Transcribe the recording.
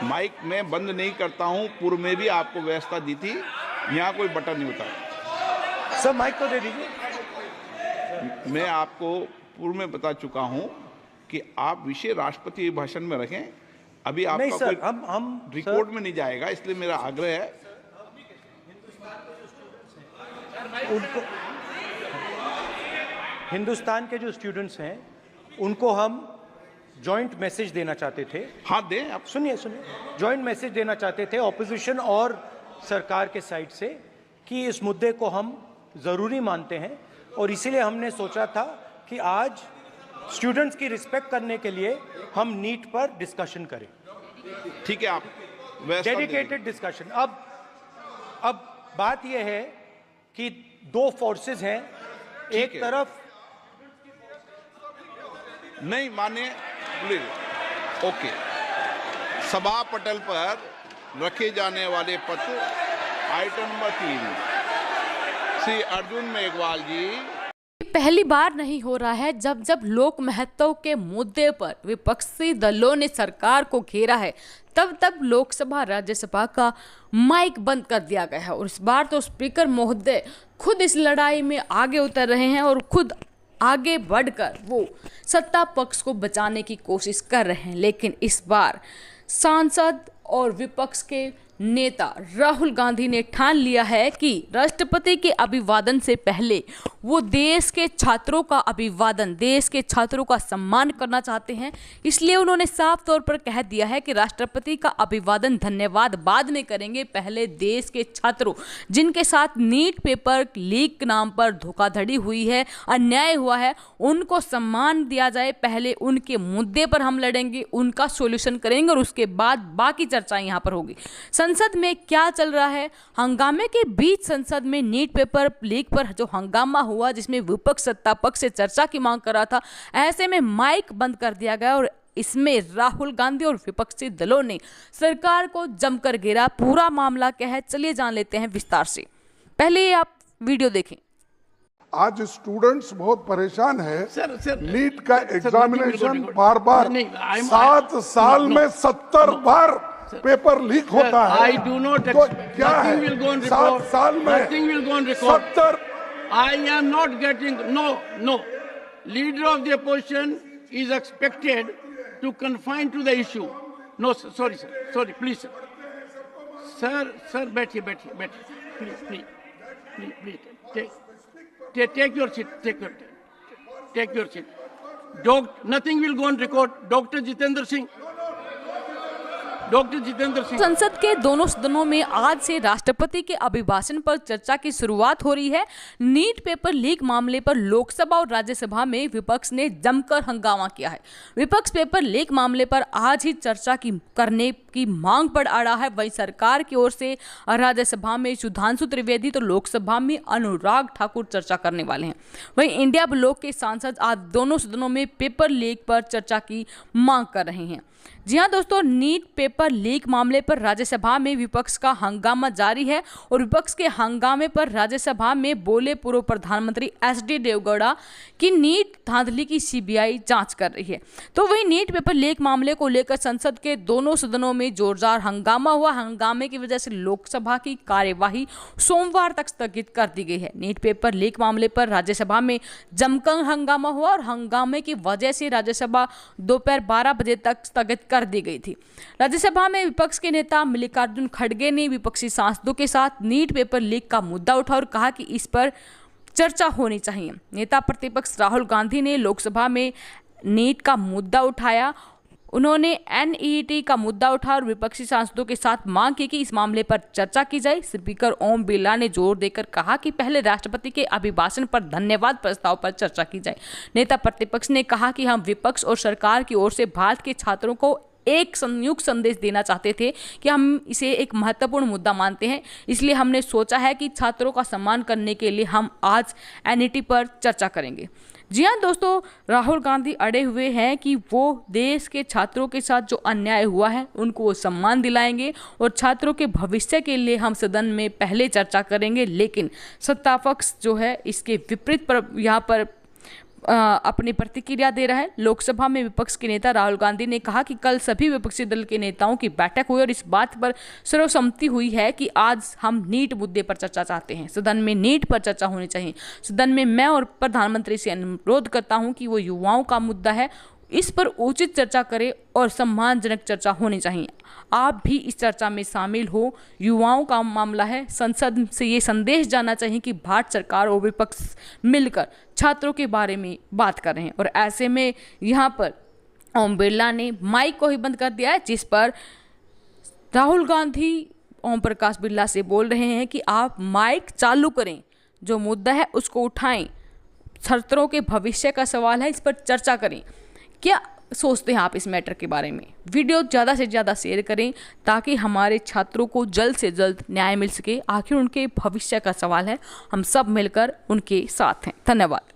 Mic मैं बंद नहीं करता हूं। पूर्व में भी आपको व्यवस्था दी थी, यहाँ कोई बटन नहीं होता। सर माइक तो दे दीजिए। मैं आपको पूर्व में बता चुका हूं कि आप विषय राष्ट्रपति भाषण में रखें। अभी आपका नहीं सर, कोई हम रिकॉर्ड में नहीं जाएगा, इसलिए मेरा आग्रह है उनको, हिंदुस्तान के जो स्टूडेंट्स हैं उनको हम जॉइंट मैसेज देना चाहते थे। हाँ दें आप। सुनिए, जॉइंट मैसेज देना चाहते थे ऑपोजिशन और सरकार के साइड से कि इस मुद्दे को हम ज़रूरी मानते हैं और इसीलिए हमने सोचा था कि आज स्टूडेंट्स की रिस्पेक्ट करने के लिए हम नीट पर डिस्कशन करें। ठीक है, आप डेडिकेटेड डिस्कशन। अब बात यह है कि दो फोर्सेस हैं, एक तरफ नहीं माने प्लीज। ओके, सभा पटल पर रखे जाने वाले पत्र आइटम नंबर 3 श्री अर्जुन मेघवाल जी। पहली बार नहीं हो रहा है जब लोक महत्व के मुद्दे पर विपक्षी दलों ने सरकार को घेरा है, तब लोकसभा राज्यसभा का माइक बंद कर दिया गया है। और इस बार तो स्पीकर महोदय खुद इस लड़ाई में आगे उतर रहे हैं और खुद आगे बढ़कर वो सत्ता पक्ष को बचाने की कोशिश कर रहे हैं। लेकिन इस बार सांसद और विपक्ष के नेता राहुल गांधी ने ठान लिया है कि राष्ट्रपति के अभिवादन से पहले वो देश के छात्रों का अभिवादन, देश के छात्रों का सम्मान करना चाहते हैं। इसलिए उन्होंने साफ तौर पर कह दिया है कि राष्ट्रपति का अभिवादन धन्यवाद बाद में करेंगे, पहले देश के छात्रों जिनके साथ नीट पेपर लीक नाम पर धोखाधड़ी हुई है, अन्याय हुआ है, उनको सम्मान दिया जाए। पहले उनके मुद्दे पर हम लड़ेंगे, उनका सॉल्यूशन करेंगे और उसके बाद बाकी चर्चा यहाँ पर होगी। संसद में क्या चल रहा है? हंगामे के बीच संसद में नीट पेपर लीक पर जो हंगामा हुआ, जिसमें विपक्ष सत्ता पक्ष से चर्चा की मांग कर रहा था, ऐसे में माइक बंद कर दिया गया और इसमें राहुल गांधी और विपक्षी दलों ने सरकार को जमकर घेरा। पूरा मामला क्या है, चलिए जान लेते हैं विस्तार से। पहले आप वीडियो देखें। आज स्टूडेंट्स बहुत परेशान है। सर, नीट का एग्जामिनेशन बार 7 साल में 70 बार पेपर लीक होता है। I do not तो क्या है, will go on 7 record. साल में Nothing will go on record. 70। I am not getting no. Leader of the opposition is expected to confine to the issue. No, sir, sorry, sir. Sorry, please, sir. Sir, बैठिए. Please. Take your seat. Take your seat. Nothing will go on record. Dr. Jitendra Singh. संसद के दोनों सदनों में आज से राष्ट्रपति के अभिभाषण पर चर्चा की शुरुआत हो रही है। नीट पेपर लीक मामले पर लोकसभा और राज्यसभा में विपक्ष ने जमकर हंगामा किया है। विपक्ष पेपर लीक मामले पर आज ही चर्चा करने की मांग पर अड़ा है। वहीं सरकार की ओर से राज्यसभा में सुधांशु त्रिवेदी तो लोकसभा में अनुराग ठाकुर चर्चा करने वाले हैं। वहीं इंडिया ब्लॉक के सांसद आज दोनों सदनों में पेपर लीक पर चर्चा की मांग कर रहे हैं। जी हां दोस्तों, नीट पेपर लीक मामले पर राज्यसभा में विपक्ष का हंगामा जारी है और विपक्ष के हंगामे पर राज्यसभा में बोले पूर्व प्रधानमंत्री एचडी देवगौड़ा कि नीट धांधली की सीबीआई जांच कर रही है। तो वहीं नीट पेपर लीक मामले को लेकर संसद के दोनों सदनों में जोरदार हंगामा हुआ। हंगामे की वजह से लोकसभा की कार्यवाही सोमवार तक स्थगित कर दी गई है। नीट पेपर लीक मामले पर राज्यसभा में जमकर हंगामा हुआ और हंगामे की वजह से राज्यसभा दोपहर 12 बजे तक स्थगित कर दी गई थी। राज्यसभा में विपक्ष के नेता मल्लिकार्जुन खड़गे ने विपक्षी सांसदों के साथ नीट पेपर लीक का मुद्दा उठाया और कहा कि इस पर चर्चा होनी चाहिए। नेता प्रतिपक्ष राहुल गांधी ने लोकसभा में नीट का मुद्दा उठाया। उन्होंने एनईटी का मुद्दा उठाया और विपक्षी सांसदों के साथ मांग की कि इस मामले पर चर्चा की जाए। स्पीकर ओम बिरला ने जोर देकर कहा कि पहले राष्ट्रपति के अभिभाषण पर धन्यवाद प्रस्ताव पर चर्चा की जाए। नेता प्रतिपक्ष ने कहा कि हम विपक्ष और सरकार की ओर से भारत के छात्रों को एक संयुक्त संदेश देना चाहते थे कि हम इसे एक महत्वपूर्ण मुद्दा मानते हैं, इसलिए हमने सोचा है कि छात्रों का सम्मान करने के लिए हम आज एनईटी पर चर्चा करेंगे। जी हाँ दोस्तों, राहुल गांधी अड़े हुए हैं कि वो देश के छात्रों के साथ जो अन्याय हुआ है उनको वो सम्मान दिलाएंगे और छात्रों के भविष्य के लिए हम सदन में पहले चर्चा करेंगे। लेकिन सत्तापक्ष जो है इसके विपरीत पर यहाँ पर अपनी प्रतिक्रिया दे रहा है। लोकसभा में विपक्ष के नेता राहुल गांधी ने कहा कि कल सभी विपक्षी दल के नेताओं की बैठक हुई और इस बात पर सर्वसम्मति हुई है कि आज हम नीट मुद्दे पर चर्चा चाहते हैं। सदन में नीट पर चर्चा होनी चाहिए। सदन में मैं और प्रधानमंत्री से अनुरोध करता हूं कि वो युवाओं का मुद्दा है, इस पर उचित चर्चा करें और सम्मानजनक चर्चा होनी चाहिए। आप भी इस चर्चा में शामिल हो। युवाओं का मामला है। संसद से ये संदेश जाना चाहिए कि भारत सरकार और विपक्ष मिलकर छात्रों के बारे में बात कर रहे हैं। और ऐसे में यहाँ पर ओम बिरला ने माइक को ही बंद कर दिया है, जिस पर राहुल गांधी ओम प्रकाश बिरला से बोल रहे हैं कि आप माइक चालू करें, जो मुद्दा है उसको उठाएं। छात्रों के भविष्य का सवाल है, इस पर चर्चा करें। क्या सोचते हैं आप इस मैटर के बारे में? वीडियो ज़्यादा से ज़्यादा शेयर करें ताकि हमारे छात्रों को जल्द से जल्द न्याय मिल सके। आखिर उनके भविष्य का सवाल है, हम सब मिलकर उनके साथ हैं। धन्यवाद।